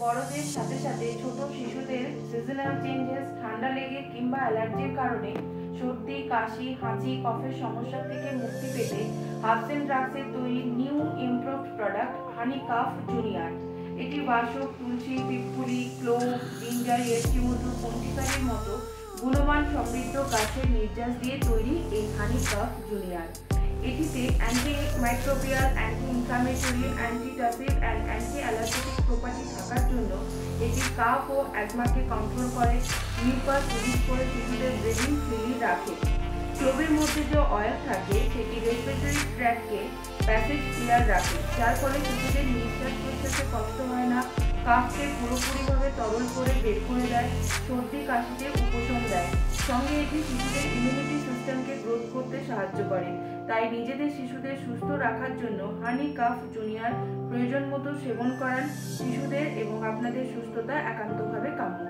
বড়দের সাথে সাথে ছোট শিশুদের সিজনাল চেঞ্জেস, ঠান্ডা লেগে কিংবা অ্যালার্জির কারণে সর্দি, কাশি, হাঁচি, কফের সমস্যা থেকে মুক্তি পেতে হার্বস এন্ড ড্রাগসের তৈরি নিউ ইমপ্রুভড প্রোডাক্ট হানি কাফ জুনিয়র। এটি বাসক, তুলসী, পিপপুলি, ক্লোভ, জিঞ্জার, ইয়েস্টি মধু, পঞ্চিকারের মতো গুণমান সমৃদ্ধ গাছের নির্যাস দিয়ে তৈরি এই হানি কাফ জুনিয়র। এটিতে anti microbial, anti inflammatory, antitussive and anti অ্যালার্জেটিক property থাকার জন্য এটি কাফ ও অ্যাজমাকে কন্ট্রোল করে, মিউকাস রিলিজ করে শিশুদের ব্রিদিং ফ্রিলি রাখে। ক্লোভের মধ্যে যে অয়েল থাকে সেটি রেসপিরেটরি ট্র্যাক্টকে প্যাসেজ ক্লিয়ার রাখে, যার ফলে শিশুদের নিঃশ্বাস প্রশ্বাসে কষ্ট হয় না, কাফকে পুরোপুরিভাবে তরল করে বের করে দেয়, সর্দি কাশিতে উপশম দেয়। সঙ্গে এটি শিশুদের ইমিউনিটি সিস্টেমকে গ্রোথ করতে সাহায্য করে। তাই নিজেদের শিশুদের সুস্থ রাখার জন্য হানি কাফ জুনিয়র প্রয়োজন মতো সেবন করান। শিশুদের এবং আপনাদের সুস্থতা একান্তভাবে কাম্য।